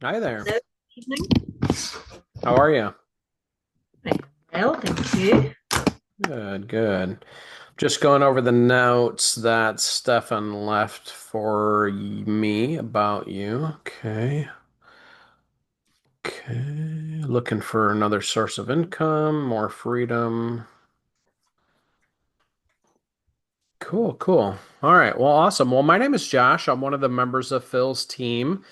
Hi there. Hello, evening. How are you? I'm well, thank you. Good, good. Just going over the notes that Stefan left for me about you. Okay. Looking for another source of income, more freedom. Cool, cool. All right. Well, awesome. Well, my name is Josh. I'm one of the members of Phil's team.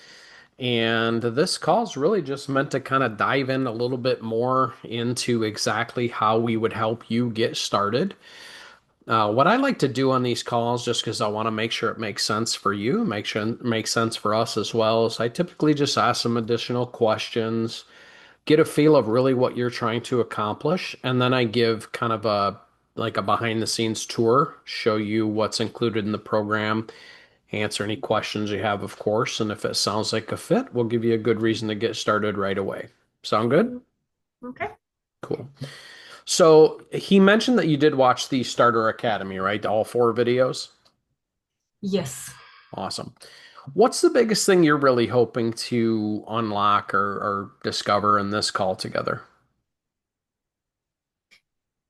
And this call is really just meant to kind of dive in a little bit more into exactly how we would help you get started. What I like to do on these calls, just because I want to make sure it makes sense for you, make sure it makes sense for us as well, is I typically just ask some additional questions, get a feel of really what you're trying to accomplish, and then I give kind of a behind the scenes tour, show you what's included in the program, answer any questions you have, of course, and if it sounds like a fit, we'll give you a good reason to get started right away. Sound good? Mm, okay. Cool. So he mentioned that you did watch the Starter Academy, right? All four videos? Yes, Awesome. What's the biggest thing you're really hoping to unlock or discover in this call together?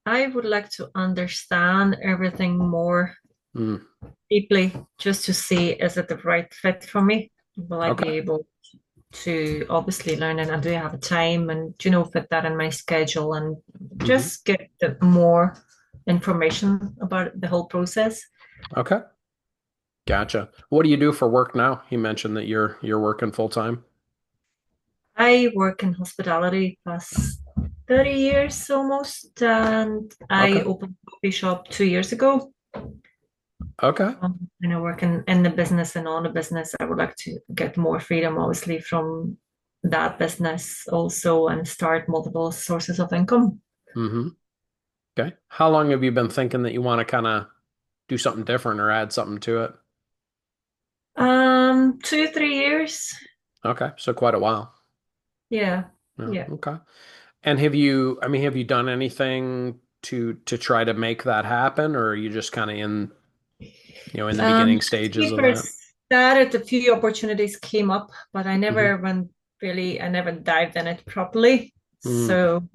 I would like to understand everything more Mm, deeply just to see is it the right fit for me? Will I be okay. able to obviously learn and do I have time and fit that in my schedule and Hmm. just get more information about the whole process? Okay. Gotcha. What do you do for work now? He mentioned that you're working full time. I work in hospitality past 30 years almost, and I Okay. opened a coffee shop 2 years ago. Okay. Working in the business and on the business, I would like to get more freedom, obviously, from that business also and start multiple sources of income. Hmm. Okay. How long have you been thinking that you want to kind of do something different or add something to it? 2, 3 years. Okay. So quite a while. Yeah, Yeah. yeah. Okay. And have you done anything to try to make that happen, or are you just kind of in the beginning stages of Paper that? started, a few opportunities came up, but I Hmm. never went really, I never dived in it properly. Mm, So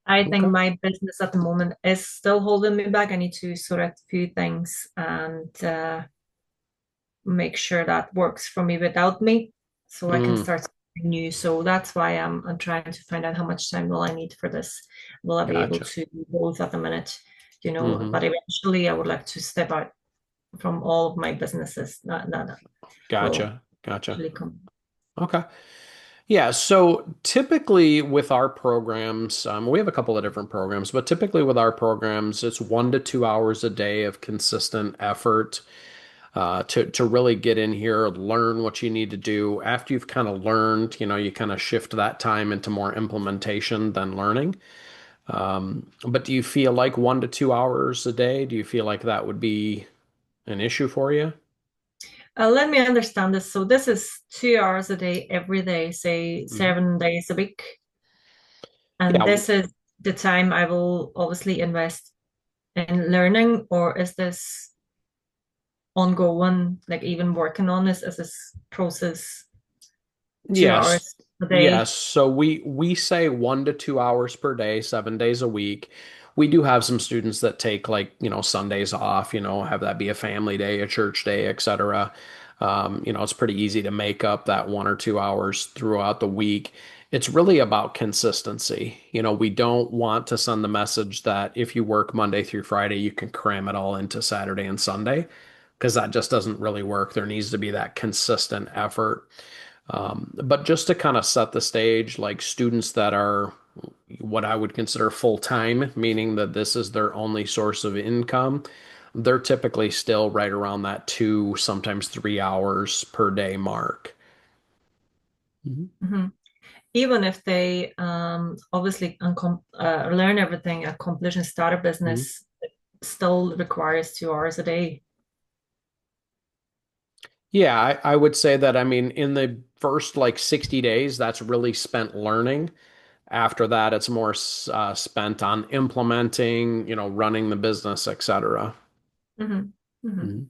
I think okay. my business at the moment is still holding me back. I need to sort out a few things and make sure that works for me without me so I can Mm, start something new. So that's why I'm trying to find out how much time will I need for this. Will I be able gotcha. to do both at the minute? Hmm. But eventually I would like to step out from all of my businesses. That will Gotcha. Gotcha. actually come. Okay. Yeah. So typically with our programs, we have a couple of different programs, but typically with our programs, it's 1 to 2 hours a day of consistent effort to really get in here, learn what you need to do. After you've kind of learned, you kind of shift that time into more implementation than learning. But do you feel like 1 to 2 hours a day? Do you feel like that would be an issue for you? Let me understand this. So this is 2 hours a day, every day, say Mhm. 7 days a week. And Yeah, this is the time I will obviously invest in learning, or is this ongoing, like even working on this as this process two yes. hours a Yes. day? So we say 1 to 2 hours per day, 7 days a week. We do have some students that take like, Sundays off, have that be a family day, a church day, etc. It's pretty easy to make up that 1 or 2 hours throughout the week. It's really about consistency. We don't want to send the message that if you work Monday through Friday, you can cram it all into Saturday and Sunday, because that just doesn't really work. There needs to be that consistent effort. But just to kind of set the stage, like students that are what I would consider full time, meaning that this is their only source of income, they're typically still right around that 2, sometimes 3 hours per day mark. Mhm. Mhm. Even if they obviously learn everything, accomplish and start a Mhm. business, it still requires 2 hours a day. Yeah, I would say that, I mean, in the first like 60 days, that's really spent learning. After that, it's more spent on implementing, running the business, etc. Hmm. Hmm. Mhm.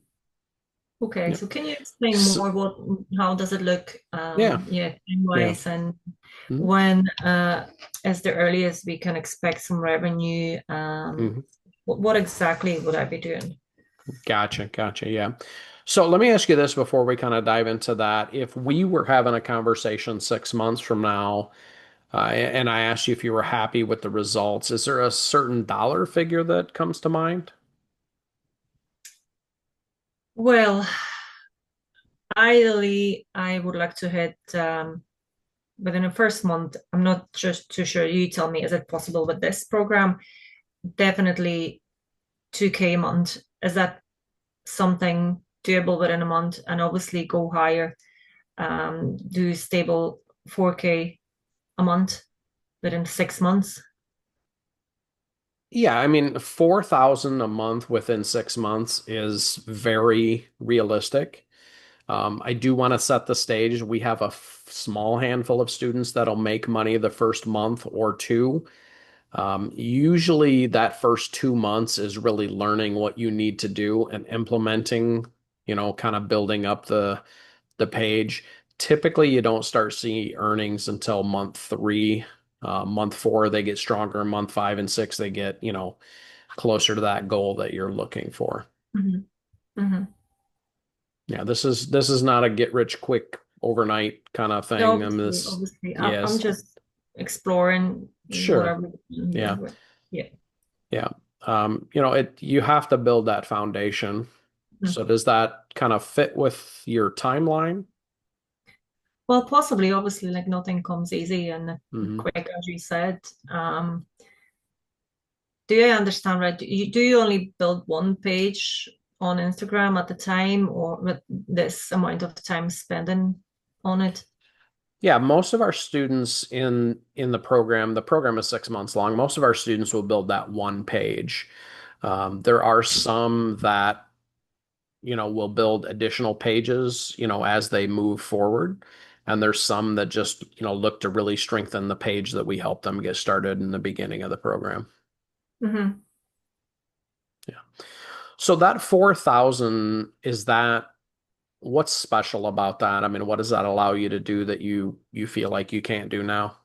Okay, Yeah. so can you explain So, more what how does it look yeah. yeah, Yeah. time-wise, and Mhm. when is the earliest we can expect some revenue? Mhm. What exactly would I be doing? Gotcha. Gotcha. Yeah. So let me ask you this before we kind of dive into that. If we were having a conversation 6 months from now, and I asked you if you were happy with the results, is there a certain dollar figure that comes to mind? Well, ideally, I would like to hit within the first month. I'm not just too sure. You tell me, is it possible with this program? Definitely 2K a month. Is that something doable within a month? And obviously go higher, do stable 4K a month within 6 months. Yeah, I mean, 4,000 a month within 6 months is very realistic. I do want to set the stage. We have a small handful of students that'll make money the first month or two. Usually, that first 2 months is really learning what you need to do and implementing, kind of building up the page. Typically, you don't start seeing earnings until month three. Month four, they get stronger. Month five and six, they get, closer to that goal that you're looking for. Mhm, mhm. Yeah, this is not a get rich quick overnight kind of No, thing. I mean, this, obviously, I'm yes, just exploring sure. whatever here. Yeah, But yeah. yeah. You have to build that foundation. Mhm. So does that kind of fit with your timeline? Well, possibly, obviously, like nothing comes easy and Hmm. quick, as you said. Um, do I understand right? Do you only build one page on Instagram at the time, or with this amount of time spending on it? Yeah, most of our students in the program is 6 months long. Most of our students will build that one page. There are some that will build additional pages, as they move forward. And there's some that just, look to really strengthen the page that we help them get started in the beginning of the program. Hmm. Yeah. So that 4,000, is that what's special about that? I mean, what does that allow you to do that you feel like you can't do now?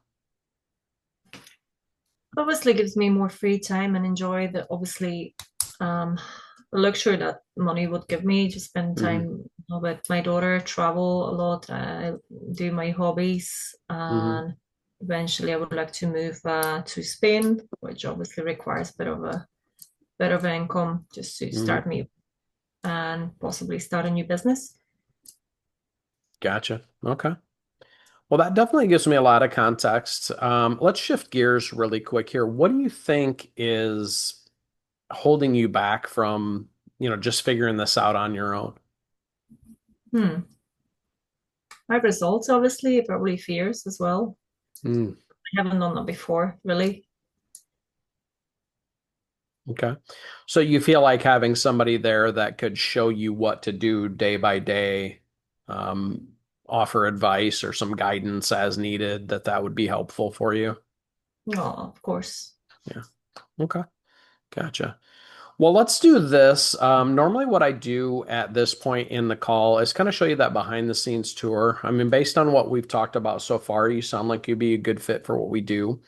Obviously, gives me more free time and enjoy the obviously um, luxury that money would give me to spend Hmm. time with my daughter, travel a lot, do my hobbies, Hmm. and eventually I would like to move to Spain, which obviously requires a bit of an income just to Hmm. start me and possibly start a new business. Gotcha. Okay. Well, that definitely gives me a lot of context. Let's shift gears really quick here. What do you think is holding you back from, just figuring this out on your own? Hmm. My results, obviously, probably fears as well. Mm, I haven't done that before, really. okay. So you feel like having somebody there that could show you what to do day by day, um, offer advice or some guidance as needed, that would be helpful for you? Oh, of course. Yeah. Okay. Gotcha. Well, let's do this. Normally, what I do at this point in the call is kind of show you that behind the scenes tour. I mean, based on what we've talked about so far, you sound like you'd be a good fit for what we do.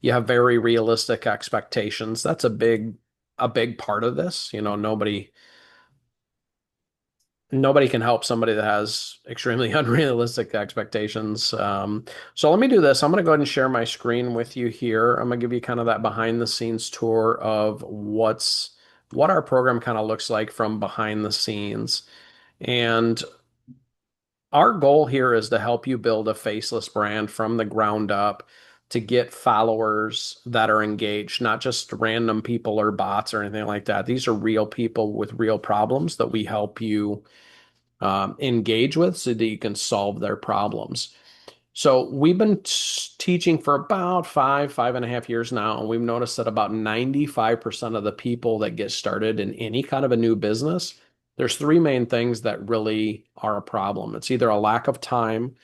You have very realistic expectations. That's a big part of this. Nobody can help somebody that has extremely unrealistic expectations. So let me do this. I'm going to go ahead and share my screen with you here. I'm going to give you kind of that behind the scenes tour of what our program kind of looks like from behind the scenes. And our goal here is to help you build a faceless brand from the ground up to get followers that are engaged, not just random people or bots or anything like that. These are real people with real problems that we help you engage with so that you can solve their problems. So we've been teaching for about 5.5 years now, and we've noticed that about 95% of the people that get started in any kind of a new business, there's three main things that really are a problem. It's either a lack of time,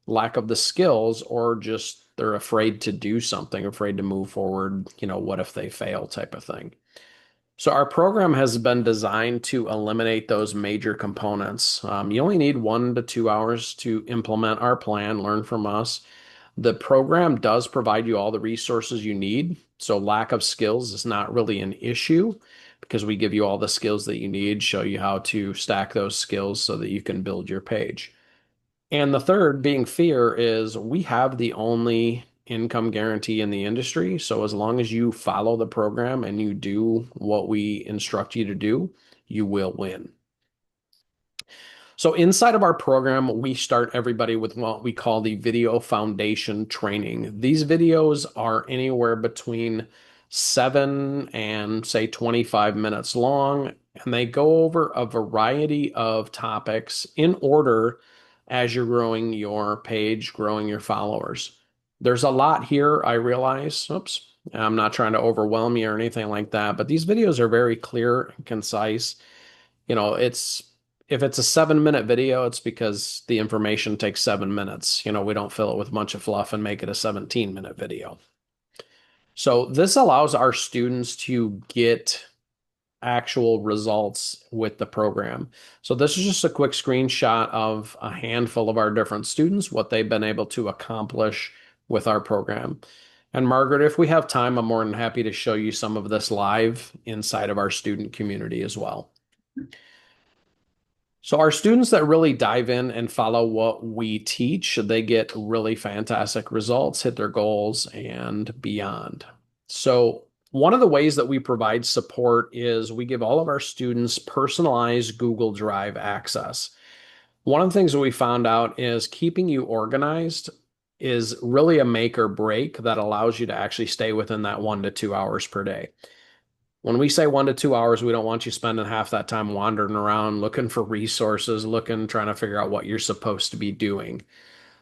lack of the skills, or just they're afraid to do something, afraid to move forward, what if they fail type of thing. So our program has been designed to eliminate those major components. You only need 1 to 2 hours to implement our plan, learn from us. The program does provide you all the resources you need. So lack of skills is not really an issue because we give you all the skills that you need, show you how to stack those skills so that you can build your page. And the third, being fear, is we have the only income guarantee in the industry. So as long as you follow the program and you do what we instruct you to do, you will win. So inside of our program, we start everybody with what we call the video foundation training. These videos are anywhere between 7 and say 25 minutes long, and they go over a variety of topics in order as you're growing your page, growing your followers. There's a lot here, I realize. Oops. I'm not trying to overwhelm you or anything like that, but these videos are very clear and concise. It's if it's a 7 minute video, it's because the information takes 7 minutes. We don't fill it with a bunch of fluff and make it a 17-minute video. So this allows our students to get actual results with the program. So this is just a quick screenshot of a handful of our different students, what they've been able to accomplish with our program. And Margaret, if we have time, I'm more than happy to show you some of this live inside of our student community as well. So our students that really dive in and follow what we teach, they get really fantastic results, hit their goals and beyond. So one of the ways that we provide support is we give all of our students personalized Google Drive access. One of the things that we found out is keeping you organized is really a make or break that allows you to actually stay within that 1 to 2 hours per day. When we say 1 to 2 hours, we don't want you spending half that time wandering around looking for resources, trying to figure out what you're supposed to be doing.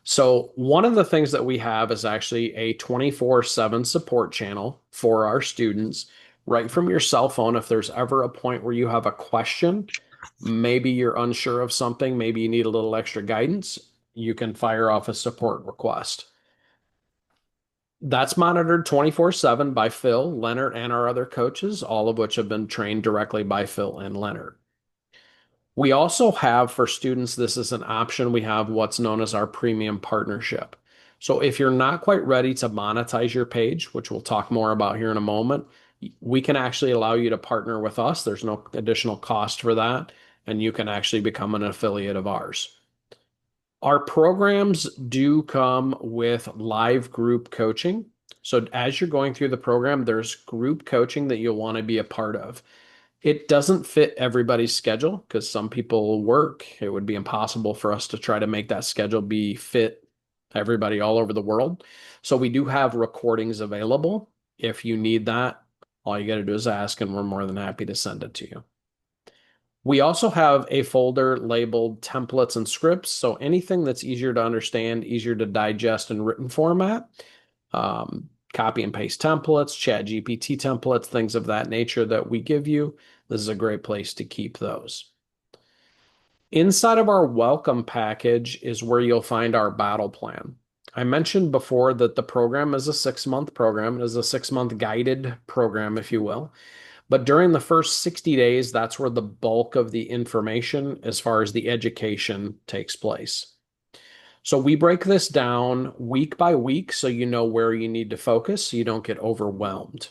So, one of the things that we have is actually a 24/7 support channel for our students right from your cell phone. If there's ever a point where you have a question, maybe you're unsure of something, maybe you need a little extra guidance, you can fire off a support request. That's monitored 24/7 by Phil, Leonard, and our other coaches, all of which have been trained directly by Phil and Leonard. We also have for students, this is an option, we have what's known as our premium partnership. So if you're not quite ready to monetize your page, which we'll talk more about here in a moment, we can actually allow you to partner with us. There's no additional cost for that, and you can actually become an affiliate of ours. Our programs do come with live group coaching. So as you're going through the program, there's group coaching that you'll want to be a part of. It doesn't fit everybody's schedule because some people work. It would be impossible for us to try to make that schedule be fit everybody all over the world. So we do have recordings available. If you need that, all you got to do is ask, and we're more than happy to send it to you. We also have a folder labeled templates and scripts. So anything that's easier to understand, easier to digest in written format, copy and paste templates, chat GPT templates, things of that nature that we give you. This is a great place to keep those. Inside of our welcome package is where you'll find our battle plan. I mentioned before that the program is a 6-month program. It is a 6-month guided program, if you will. But during the first 60 days, that's where the bulk of the information, as far as the education, takes place. So we break this down week by week so you know where you need to focus so you don't get overwhelmed.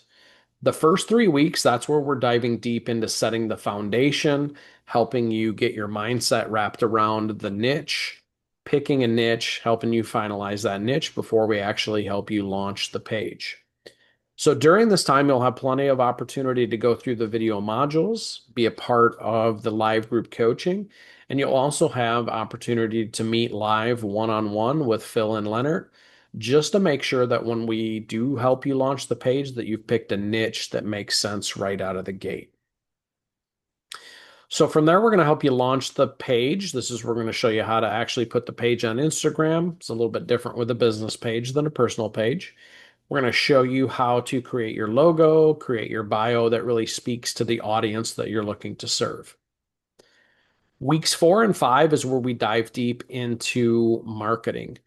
The first 3 weeks, that's where we're diving deep into setting the foundation, helping you get your mindset wrapped around the niche, picking a niche, helping you finalize that niche before we actually help you launch the page. So during this time, you'll have plenty of opportunity to go through the video modules, be a part of the live group coaching, and you'll also have opportunity to meet live one-on-one with Phil and Leonard, just to make sure that when we do help you launch the page, that you've picked a niche that makes sense right out of the gate. So from there, we're going to help you launch the page. We're going to show you how to actually put the page on Instagram. It's a little bit different with a business page than a personal page. We're going to show you how to create your logo, create your bio that really speaks to the audience that you're looking to serve. Weeks 4 and 5 is where we dive deep into marketing.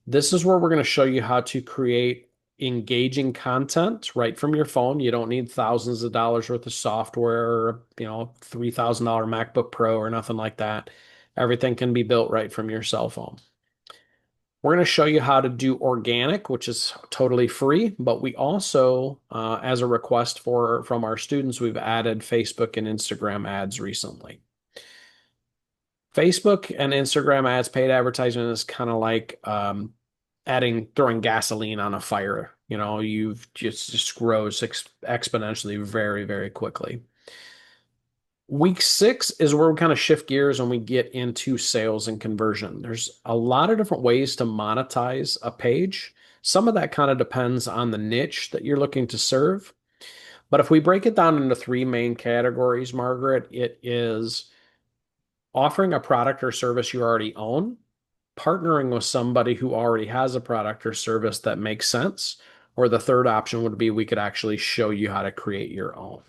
This is where we're going to show you how to create engaging content right from your phone. You don't need thousands of dollars worth of software or, $3,000 MacBook Pro or nothing like that. Everything can be built right from your cell phone. We're going to show you how to do organic, which is totally free, but we also, as a request from our students, we've added Facebook and Instagram ads recently. Facebook and Instagram ads, paid advertisement is kind of like throwing gasoline on a fire. You've just grows exponentially very, very quickly. Week 6 is where we kind of shift gears and we get into sales and conversion. There's a lot of different ways to monetize a page. Some of that kind of depends on the niche that you're looking to serve. But if we break it down into three main categories, Margaret, it is offering a product or service you already own, partnering with somebody who already has a product or service that makes sense, or the third option would be we could actually show you how to create your own.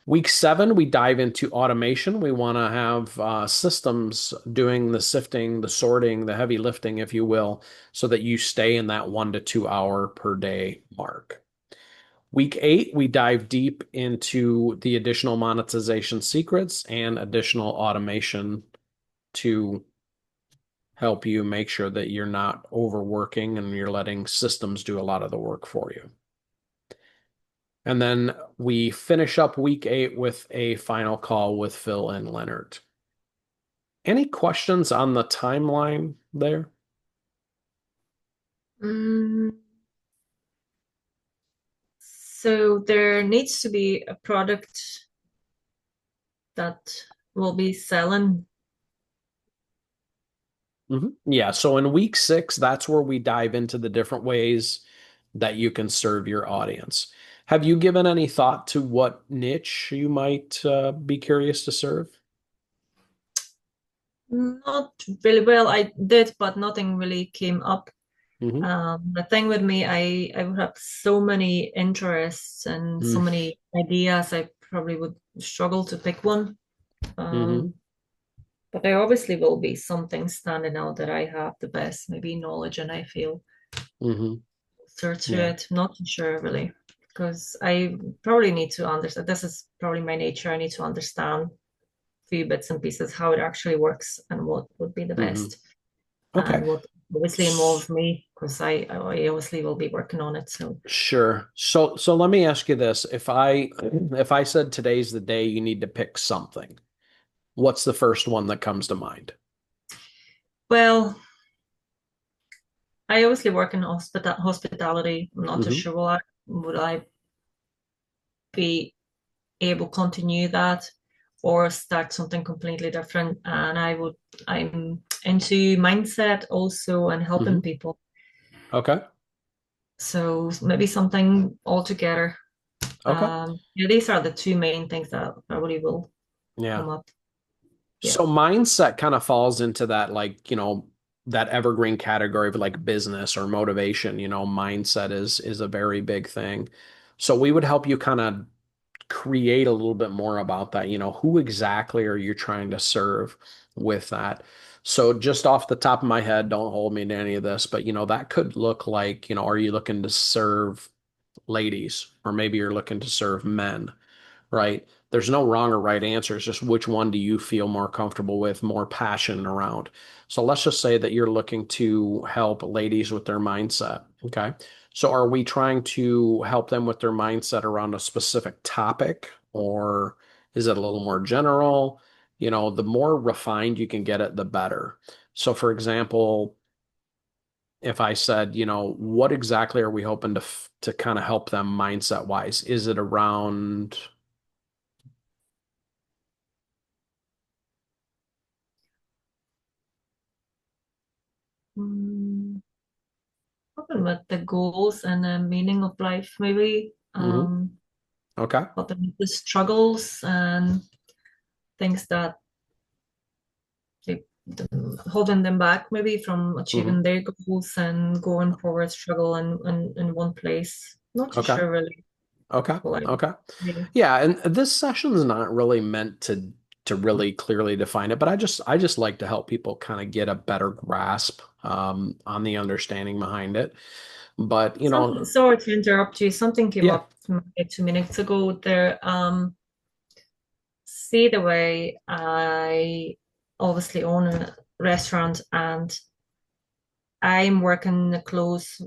Week 7, we dive into automation. We want to have systems doing the sifting, the sorting, the heavy lifting, if you will, so that you stay in that 1 to 2 hour per day mark. Week 8, we dive deep into the additional monetization secrets and additional automation to help you make sure that you're not overworking and you're letting systems do a lot of the work for you. And then we finish up week 8 with a final call with Phil and Leonard. Any questions on the timeline there? Mm, so there needs to be a product that will be selling. Yeah. So in week 6, that's where we dive into the different ways that you can serve your audience. Have you given any thought to what niche you might be curious to serve? Not really well. I did, but nothing really came up. Hmm. The thing with me, I would have so many interests and so many ideas. I probably would struggle to pick one. Mm-hmm. Um, but there obviously will be something standing out that I have the best, maybe knowledge, and I feel Hmm. closer to Yeah. it. Not too sure really, because I probably need to understand. This is probably my nature. I need to understand a few bits and pieces how it actually works and what would be the Hmm. best Okay. and what obviously involves me because I obviously will be working on it. So, Sure. So let me ask you this. If I said today's the day you need to pick something, what's the first one that comes to mind? well, I obviously work in hospitality. I'm not too Hmm. sure would I be able to continue that or start something completely different. And I'm into mindset also and helping Hmm. people. Okay. So maybe something altogether. Okay. Yeah, these are the two main things that probably will Yeah. come up. Yeah. So mindset kind of falls into that, like, that evergreen category of like business or motivation. Mindset is a very big thing. So we would help you kind of create a little bit more about that. Who exactly are you trying to serve with that? So just off the top of my head, don't hold me to any of this, but that could look like, are you looking to serve ladies, or maybe you're looking to serve men? Right? There's no wrong or right answer. It's just which one do you feel more comfortable with, more passionate around. So let's just say that you're looking to help ladies with their mindset. Okay. So are we trying to help them with their mindset around a specific topic, or is it a little more general? The more refined you can get it, the better. So, for example, if I said, what exactly are we hoping to kind of help them mindset wise? Is it around Mm, Helping with the goals and the meaning of life, maybe. Mhm. Okay. Helping with the struggles and things that they, holding them back, maybe from Hmm. achieving their goals and going forward, struggle in one place. Not too Okay. sure really Okay. what I Okay. really. Yeah, and this session is not really meant to to really clearly define it. But I just like to help people kind of get a better grasp on the understanding behind it. But Something, sorry to interrupt you. Something came yeah. up 2 minutes ago there. See the way I obviously own a restaurant and I'm working close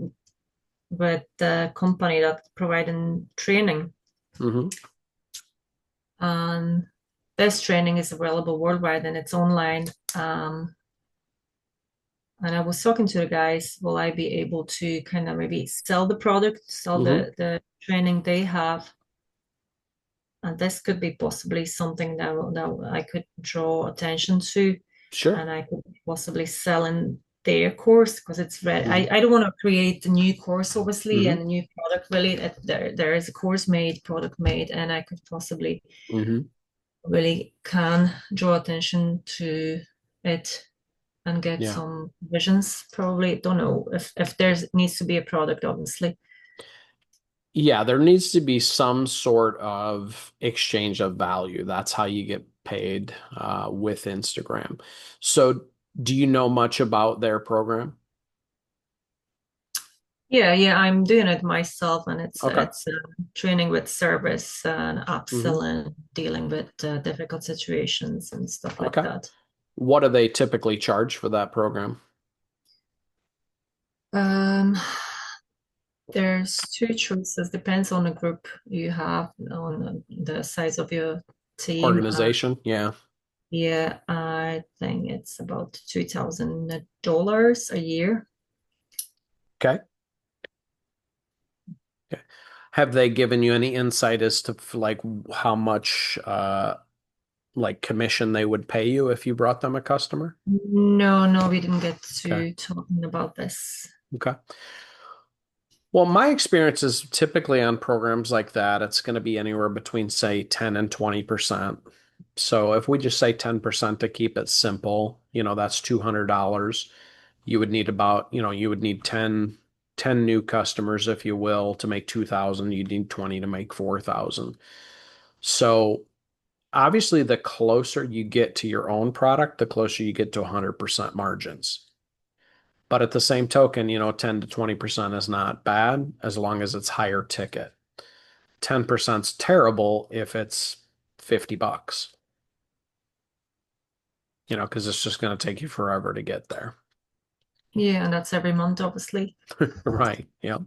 with the company that's providing training. Hmm. And this training is available worldwide and it's online. And I was talking to the guys, will I be able to kind of maybe sell the product, sell Hmm. the training they have? And this could be possibly something that I could draw attention to, Sure. and I could possibly sell in their course because it's very, Hmm. I don't want to create a new course, obviously, and a Hmm. new product really. There is a course made, product made, and I could possibly Hmm. really can draw attention to it and get Yeah. some visions. Probably don't know if there's needs to be a product, obviously. Yeah, there needs to be some sort of exchange of value. That's how you get paid with Instagram. So, do you know much about their program? Yeah, I'm doing it myself, and it's Okay. it's training with service and Hmm. upsell and dealing with difficult situations and stuff like Okay. that. What do they typically charge for that program? Um, there's two choices. Depends on the group you have, on the size of your team. Organization? Yeah. Yeah, I think it's about $2,000 a year. Okay. Okay. Have they given you any insight as to like how much like commission they would pay you if you brought them a customer? No, no, we didn't get Okay. to talking about this. Okay. Well, my experience is typically on programs like that, it's going to be anywhere between, say, 10 and 20%. So if we just say 10% to keep it simple, that's $200. You would need about, you would need 10 new customers, if you will, to make 2,000. You'd need 20 to make 4,000. So obviously, the closer you get to your own product, the closer you get to 100% margins. But at the same token, 10 to 20% is not bad as long as it's higher ticket. 10% is terrible if it's $50, because it's just going to take you forever to get there. Yeah, and that's every month, obviously. Right. Yeah.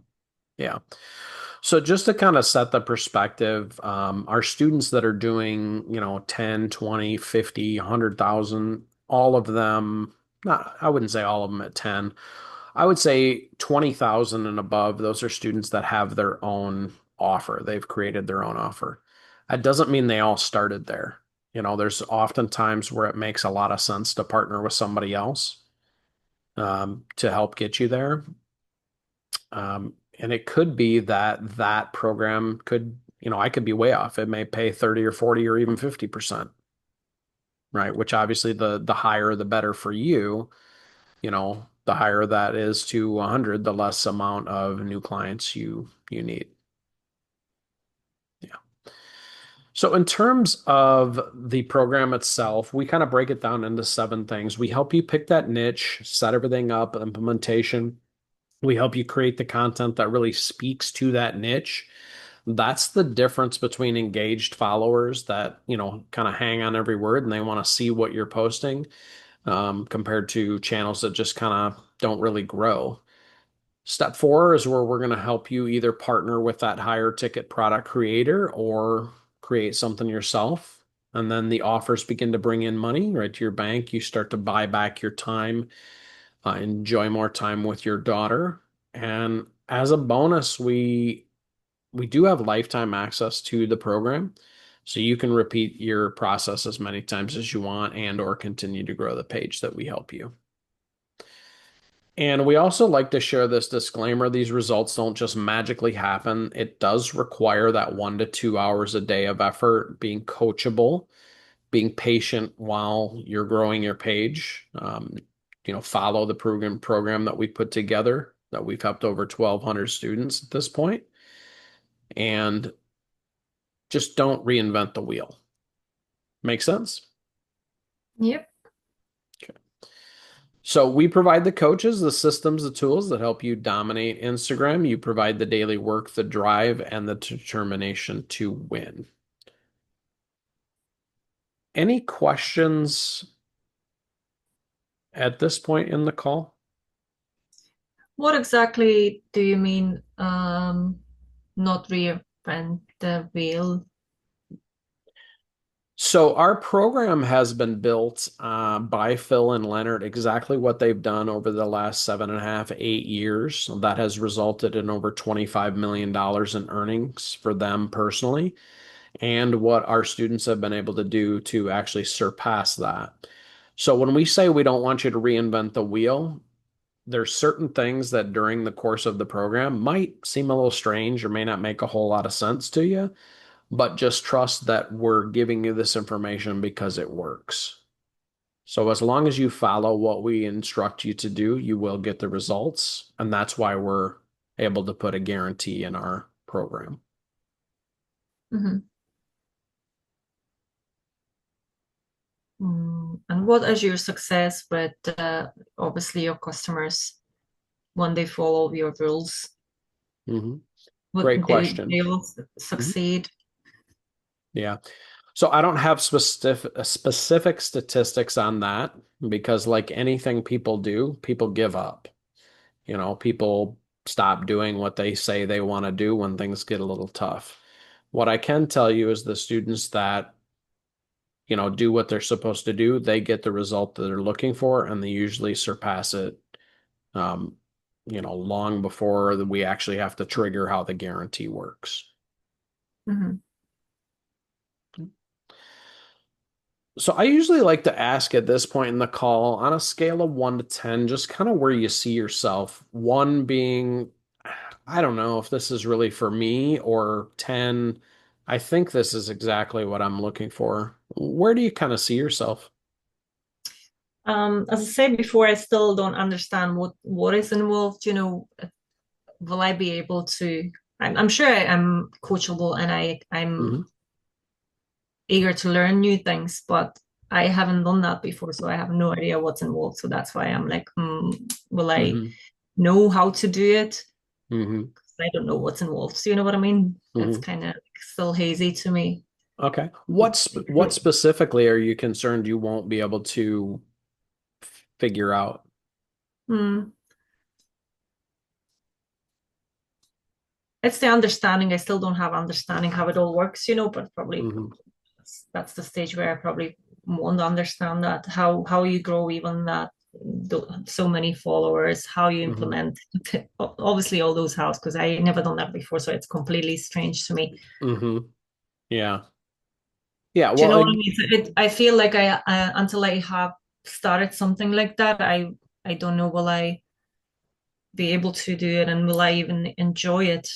Yeah. So just to kind of set the perspective, our students that are doing, 10, 20, 50, 100,000, all of them, not, I wouldn't say all of them at 10. I would say 20,000 and above, those are students that have their own offer. They've created their own offer. That doesn't mean they all started there. There's often times where it makes a lot of sense to partner with somebody else to help get you there. And it could be that that program could, I could be way off. It may pay 30 or 40 or even 50%, right? Which obviously the higher the better for you. The higher that is to 100, the less amount of new clients you need. Yeah. So in terms of the program itself, we kind of break it down into 7 things. We help you pick that niche, set everything up, implementation. We help you create the content that really speaks to that niche. That's the difference between engaged followers that, kind of hang on every word and they want to see what you're posting, compared to channels that just kind of don't really grow. Step 4 is where we're going to help you either partner with that higher ticket product creator or create something yourself. And then the offers begin to bring in money right to your bank. You start to buy back your time, enjoy more time with your daughter. And as a bonus, we do have lifetime access to the program. So you can repeat your process as many times as you want and or continue to grow the page that we help you. And we also like to share this disclaimer. These results don't just magically happen. It does require that 1 to 2 hours a day of effort, being coachable, being patient while you're growing your page. Follow the program that we put together that we've helped over 1,200 students at this point, and just don't reinvent the wheel. Make sense? Yep. Okay. So we provide the coaches, the systems, the tools that help you dominate Instagram. You provide the daily work, the drive, and the determination to win. Any questions at this point in the call? What exactly do you mean, not reinvent the wheel? So our program has been built by Phil and Leonard, exactly what they've done over the last 7.5, 8 years. That has resulted in over $25 million in earnings for them personally, and what our students have been able to do to actually surpass that. So when we say we don't want you to reinvent the wheel, there's certain things that during the course of the program might seem a little strange or may not make a whole lot of sense to you, but just trust that we're giving you this information because it works. So as long as you follow what we instruct you to do, you will get the results. And that's why we're able to put a guarantee in our program. Mhm. And what is your success with obviously your customers when they follow your rules? Mhm. Great Would they question. all Mhm. succeed? Yeah. So I don't have specific statistics on that because like anything people do, people give up. People stop doing what they say they want to do when things get a little tough. What I can tell you is the students that, do what they're supposed to do, they get the result that they're looking for, and they usually surpass it, um, long before we actually have to trigger how the guarantee works. Mhm. So I usually like to ask at this point in the call on a scale of 1 to 10, just kind of where you see yourself. One being, I don't know if this is really for me, or 10, I think this is exactly what I'm looking for. Where do you kind of see yourself? As I said before, I still don't understand what is involved. Will I be able to? I'm sure I'm coachable and I'm Hmm. eager to learn new things, but I haven't done that before, so I have no idea what's involved. So that's why I'm like, will I Hmm. know how to do it? Hmm. 'Cause I don't know what's involved. So you know what I mean? It's Hmm. kind of still hazy to me. Okay. What specifically are you concerned you won't be able to figure out? Hmm. It's the understanding. I still don't have understanding how it all works, but probably Hmm. that's the stage where I probably won't understand that how you grow even that so many followers, how you Hmm. implement obviously all those hows because I never done that before, so it's completely strange to me. Hmm. Yeah. Yeah. Do you Well, know what I mean? I feel like I until I have started something like that, I don't know will I be able to do it and will I even enjoy it?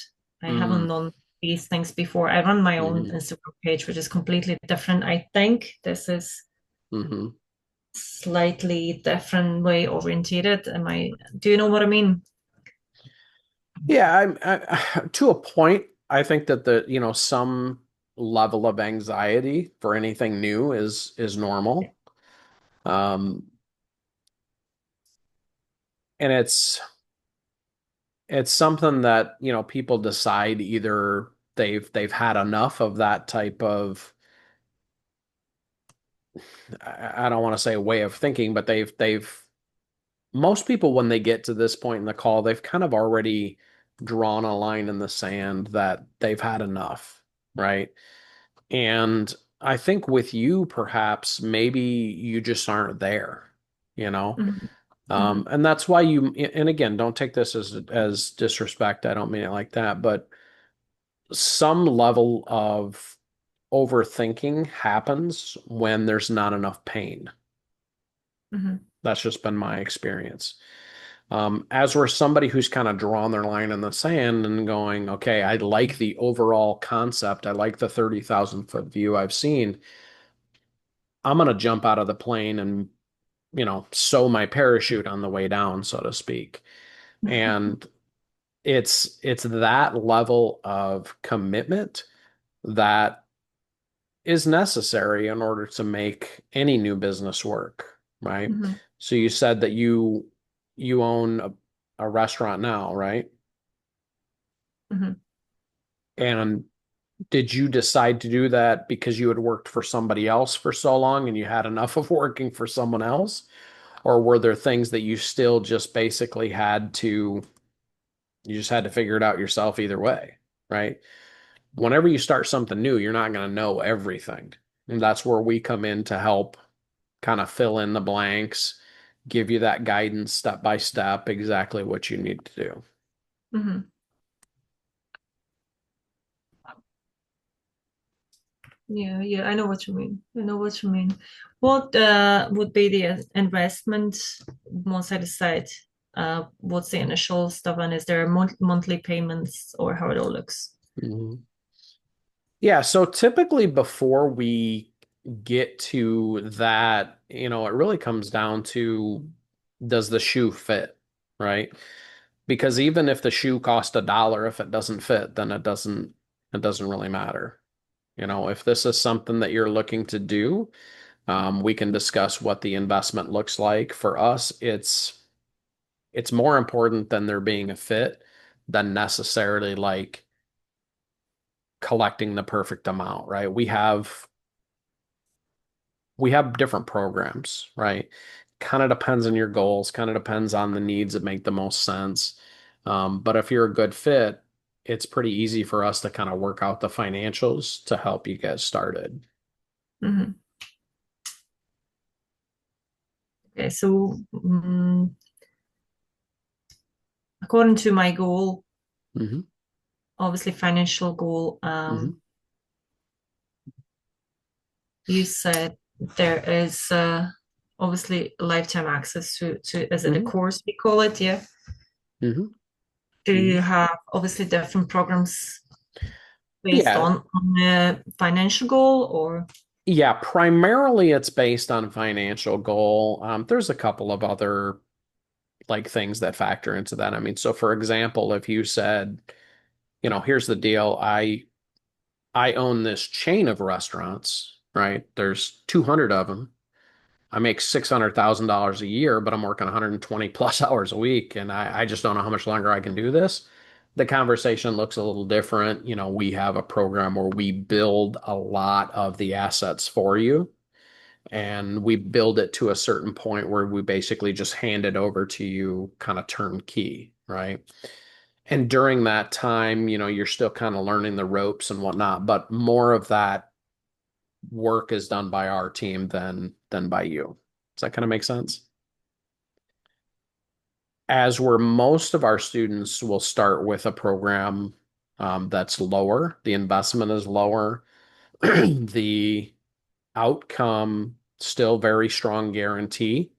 I haven't mm, done these things before. I run my own hmm. Instagram page, which is completely different. I think this is Hmm. slightly different way orientated. Do you know what I mean? Yeah. To a point, I think that some level of anxiety for anything new is normal. Um, and it's something that, people decide either they've had enough of that type of, I don't want to say way of thinking, but they've most people when they get to this point in the call, they've kind of already drawn a line in the sand that they've had enough, right? And I think with you, perhaps maybe you just aren't there, you know? Mhm. Mhm. And that's why and again, don't take this as disrespect. I don't mean it like that, but some level of overthinking happens when there's not enough pain. Mhm. That's just been my experience. As we're somebody who's kind of drawn their line in the sand and going, okay, I like the overall concept. I like the 30,000 foot view I've seen. I'm going to jump out of the plane and, sew my parachute on the way down, so to speak. And it's that level of commitment that is necessary in order to make any new business work, right? Hmm. So you said that you own a restaurant now, right? Hmm. And did you decide to do that because you had worked for somebody else for so long and you had enough of working for someone else? Or were there things that you still just basically you just had to figure it out yourself either way, right? Whenever you start something new, you're not going to know everything. And that's where we come in to help kind of fill in the blanks, give you that guidance step by step, exactly what you need to do. Hmm. Yeah, yeah, I know what you mean. I know what you mean. What would be the investment once I decide what's the initial stuff, and is there monthly payments or how it all looks? Mhm. Yeah, so typically before we get to that, it really comes down to does the shoe fit, right? Because even if the shoe cost $1, if it doesn't fit, then it doesn't really matter. If this is something that you're looking to do, we can discuss what the investment looks like. For us, it's more important than there being a fit than necessarily like collecting the perfect amount, right? We have different programs, right? Kind of depends on your goals, kind of depends on the needs that make the most sense. But if you're a good fit, it's pretty easy for us to kind of work out the financials to help you get started. Hmm. Okay, so according to my goal, Hmm. obviously financial goal, Hmm. you said there is obviously lifetime access to is it a Hmm. course we call it? Yeah. Hmm. Do Hmm. you have obviously different programs based Yeah, on a financial goal or? yeah. Primarily, it's based on financial goal. There's a couple of other like things that factor into that. I mean, so for example, if you said, here's the deal, I own this chain of restaurants, right? There's 200 of them. I make $600,000 a year, but I'm working 120 plus hours a week, and I just don't know how much longer I can do this. The conversation looks a little different. We have a program where we build a lot of the assets for you, and we build it to a certain point where we basically just hand it over to you kind of turnkey, right? And during that time, you're still kind of learning the ropes and whatnot, but more of that work is done by our team than by you. Does that kind of make sense? As where most of our students will start with a program that's lower, the investment is lower, the outcome still very strong guarantee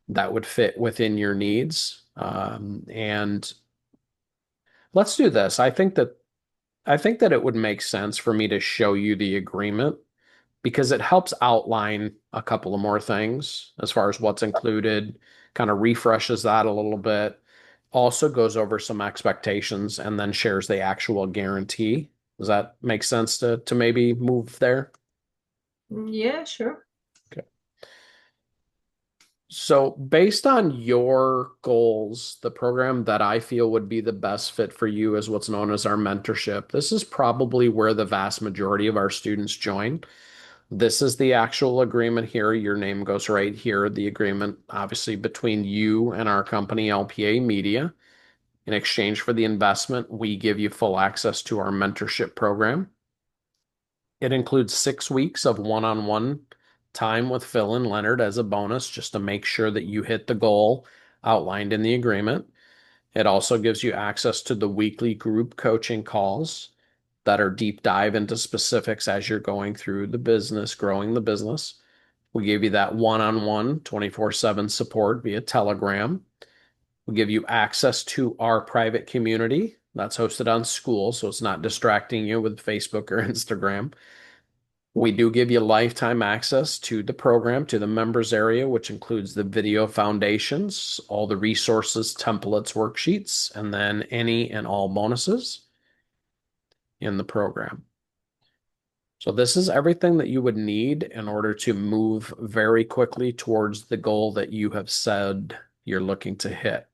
that would fit within your needs. And let's do this. I think that it would make sense for me to show you the agreement because it helps outline a couple of more things as far as what's included, kind of refreshes that a little bit, also goes over some expectations and then shares the actual guarantee. Does that make sense to maybe move there? Yeah, sure. Okay. So, based on your goals, the program that I feel would be the best fit for you is what's known as our mentorship. This is probably where the vast majority of our students join. This is the actual agreement here. Your name goes right here. The agreement, obviously, between you and our company, LPA Media. In exchange for the investment, we give you full access to our mentorship program. It includes 6 weeks of one-on-one time with Phil and Leonard as a bonus, just to make sure that you hit the goal outlined in the agreement. It also gives you access to the weekly group coaching calls that are deep dive into specifics as you're going through the business, growing the business. We give you that one-on-one 24/7 support via Telegram. We give you access to our private community that's hosted on school, so it's not distracting you with Facebook or Instagram. We do give you lifetime access to the program, to the members area, which includes the video foundations, all the resources, templates, worksheets, and then any and all bonuses in the program. So this is everything that you would need in order to move very quickly towards the goal that you have said you're looking to hit.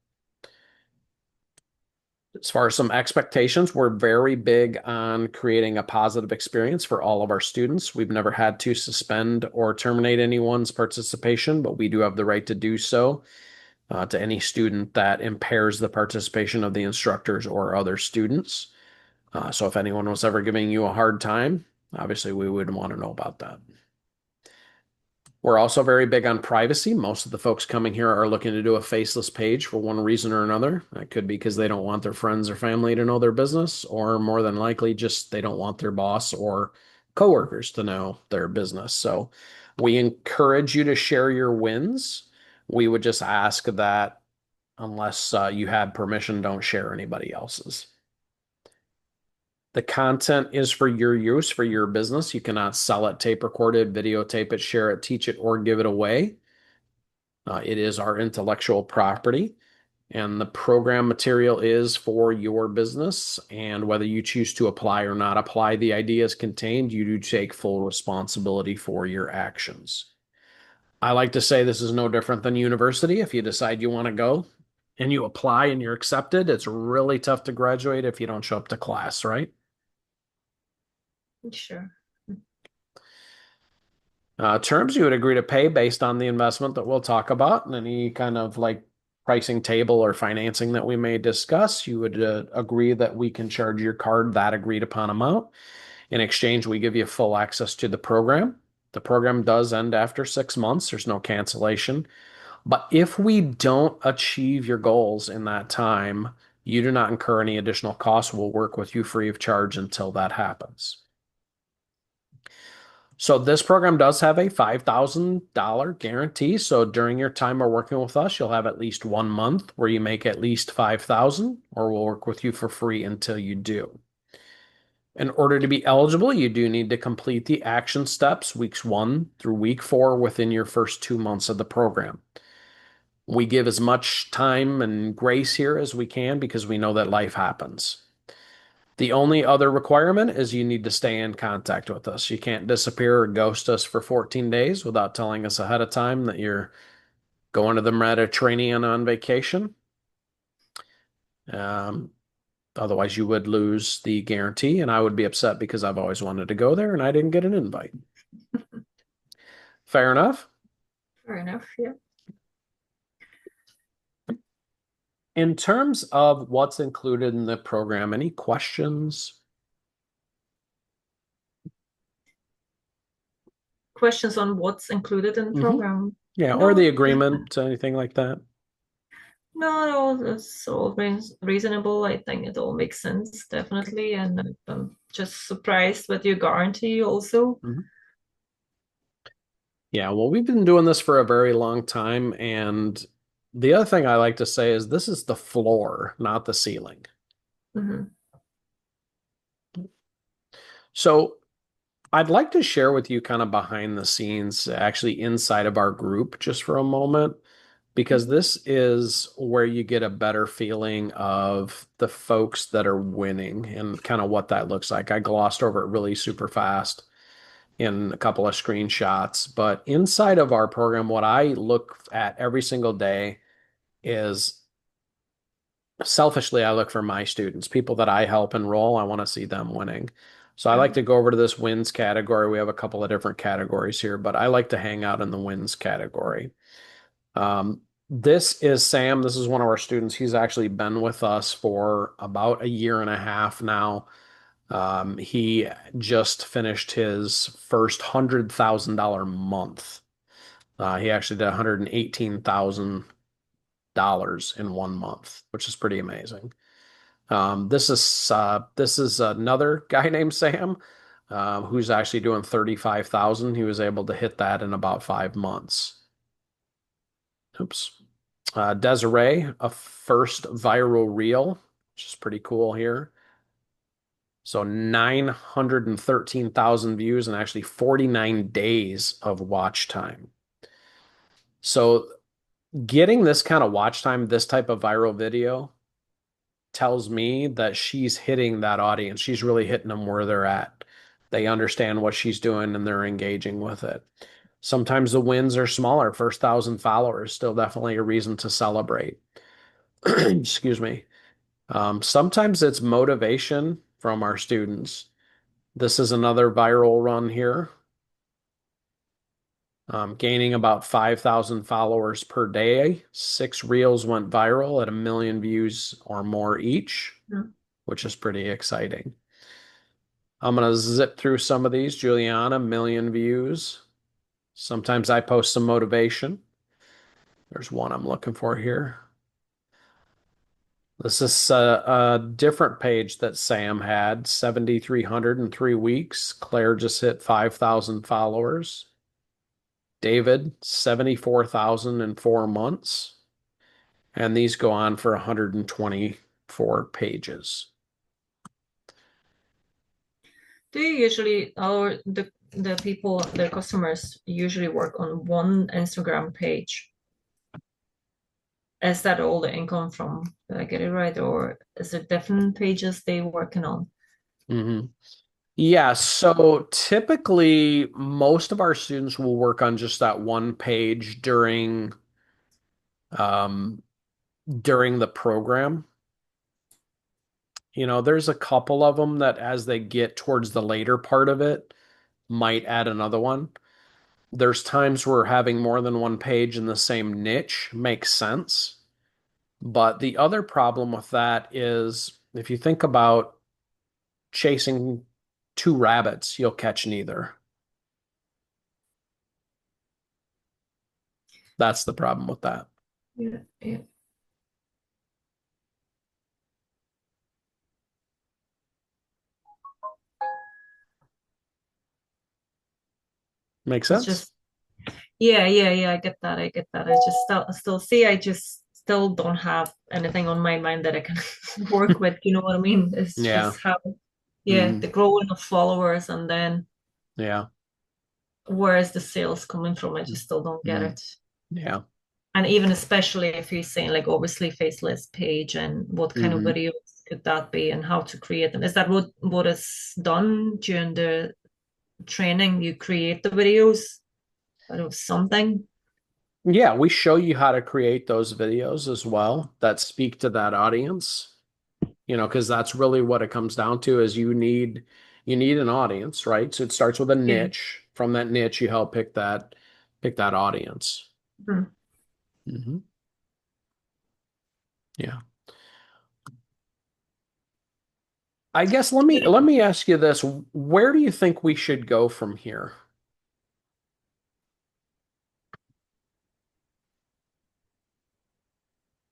As far as some expectations, we're very big on creating a positive experience for all of our students. We've never had to suspend or terminate anyone's participation, but we do have the right to do so to any student that impairs the participation of the instructors or other students. So if anyone was ever giving you a hard time, obviously we would want to know about that. We're also very big on privacy. Most of the folks coming here are looking to do a faceless page for one reason or another. That could be because they don't want their friends or family to know their business, or more than likely, just they don't want their boss or coworkers to know their business. So we encourage you to share your wins. We would just ask that unless you had permission, don't share anybody else's. The content is for your use, for your business. You cannot sell it, tape record it, videotape it, share it, teach it, or give it away. It is our intellectual property, and the program material is for your business. And whether you choose to apply or not apply the ideas contained, you do take full responsibility for your actions. I like to say this is no different than university. If you decide you want to go and you apply and you're accepted, it's really tough to graduate if you don't show up to class, right? Sure. Terms you would agree to pay based on the investment that we'll talk about and any kind of like pricing table or financing that we may discuss. You would agree that we can charge your card that agreed upon amount. In exchange, we give you full access to the program. The program does end after 6 months. There's no cancellation. But if we don't achieve your goals in that time, you do not incur any additional costs. We'll work with you free of charge until that happens. So this program does have a $5,000 guarantee. So during your time of working with us, you'll have at least 1 month where you make at least 5,000, or we'll work with you for free until you do. In order to be eligible, you do need to complete the action steps weeks 1 through week 4 within your first 2 months of the program. We give as much time and grace here as we can because we know that life happens. The only other requirement is you need to stay in contact with us. You can't disappear or ghost us for 14 days without telling us ahead of time that you're going to the Mediterranean on vacation. Um, Otherwise, you would lose the guarantee, and I would be upset because I've always wanted to go there and I didn't get an invite. Fair enough. Fair enough. Yeah. In terms of what's included in the program, any questions? Questions on what's included in the Hmm. program? Yeah, or No, the agreement, anything like that. no, that's all reasonable. I think it all makes sense, definitely. And I'm just surprised with your guarantee also. Mhm. Yeah, well, we've been doing this for a very long time, and the other thing I like to say is this is the floor, not the ceiling. Hmm. So I'd like to share with you kind of behind the scenes, actually inside of our group, just for a moment, because this is where you get a better feeling of the folks that are winning and kind of what that looks like. I glossed over it really super fast in a couple of screenshots, but inside of our program, what I look at every single day is selfishly, I look for my students, people that I help enroll. I want to see them winning. So I like Sure. to go over to this wins category. We have a couple of different categories here, but I like to hang out in the wins category. This is Sam. This is one of our students. He's actually been with us for about a year and a half now. He just finished his first $100,000 month. He actually did $118,000 in 1 month, which is pretty amazing. This is another guy named Sam, who's actually doing 35,000. He was able to hit that in about 5 months. Oops. Desiree, a first viral reel, which is pretty cool here. So 913,000 views and actually 49 days of watch time. So getting this kind of watch time, this type of viral video tells me that she's hitting that audience. She's really hitting them where they're at. They understand what she's doing and they're engaging with it. Sometimes the wins are smaller. First 1,000 followers, still definitely a reason to celebrate. Excuse me. Sometimes it's motivation from our students. This is another viral run here, gaining about 5,000 followers per day. 6 reels went viral at 1 million views or more each, Mm. which is pretty exciting. I'm going to zip through some of these. Juliana, 1 million views. Sometimes I post some motivation. There's one I'm looking for here. This is a different page that Sam had, 7,300 in 3 weeks. Claire just hit 5,000 followers. David, 74,000 in 4 months. And these go on for 124 pages. Do you usually, or the people, the customers usually work on one Instagram page? Is that all the income from? Did I get it right? Or is it different pages they working on? Mhm. Yeah, so typically most of our students will work on just that one page um, during the program. There's a couple of them that as they get towards the later part of it, might add another one. There's times where having more than one page in the same niche makes sense. But the other problem with that is if you think about chasing 2 rabbits, you'll catch neither. That's the problem with that. Yeah, yeah. Make It's sense? just, yeah, yeah, yeah. I get that. I get that. I just still see. I just still don't have anything on my mind that I can work with. You know what I mean? It's Yeah. just how, yeah, Hmm. the growing of followers, and then Yeah. where is the sales coming from? I just still don't get Mm. it. Yeah. And even especially if you're saying like obviously faceless page and what kind of Hmm. videos could that be and how to create them? Is that what is done during the training? You create the videos out of something? Yeah, we show you how to create those videos as well that speak to that audience, because that's really what it comes down to is you need an audience, right? So it starts with a Yeah. niche. From that niche, you help pick that audience. Hmm. Hmm. Yeah. I guess let me ask you this. Where do you think we should go from here?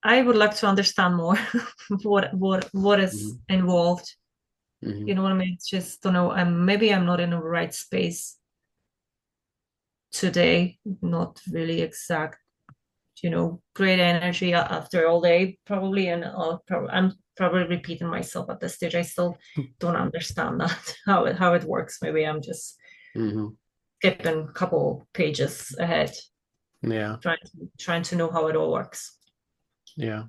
I would like to understand more what is Hmm. involved. Hmm. You know what I mean? It's just don't know. Maybe I'm not in the right space today. Not really exact, great energy after all day, probably, and I'm probably repeating myself at this stage. I still don't understand that how it works. Maybe I'm just Hmm. skipping a couple pages ahead, Yeah. trying to know how it all works. Yeah.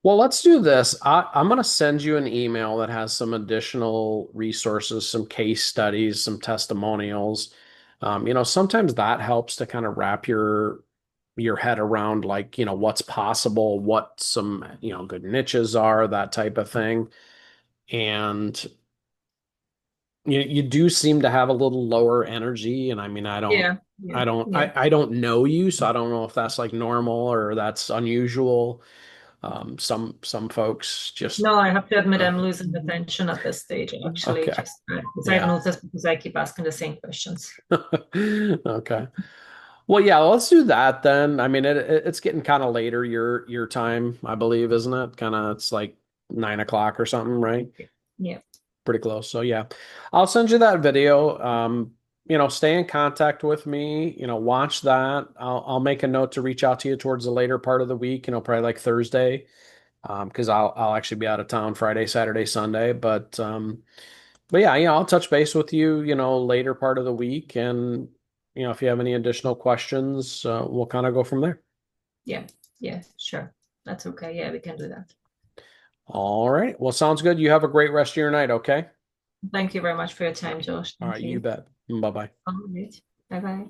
Well, let's do this. I'm going to send you an email that has some additional resources, some case studies, some testimonials. Sometimes that helps to kind of wrap your head around like, what's possible, what some, good niches are, that type of thing. And you do seem to have a little lower energy. And I mean, I don't, Yeah, yeah, I don't, yeah. I don't know you, so I don't know if that's like normal or that's unusual. Some folks just No, I have to admit uh, I'm losing attention at this stage, actually, okay. just because I've Yeah. noticed because I keep asking the same questions. Okay. Well, yeah, let's do that then. I mean, it's getting kind of later your time, I believe, isn't it? Kind of it's like 9 o'clock or something, right? Yeah, Pretty close. So yeah, I'll send you that video. Stay in contact with me. Watch that. I'll make a note to reach out to you towards the later part of the week. Probably like Thursday. Because I'll actually be out of town Friday, Saturday, Sunday. But yeah, I'll touch base with you, later part of the week, and if you have any additional questions, we'll kind of go from there. yeah, yeah, sure. That's okay. Yeah, we can do that. All right. Well, sounds good. You have a great rest of your night, okay? Thank you very much for your time, Josh. All Thank right, you you. bet. Bye bye. All right. Bye bye.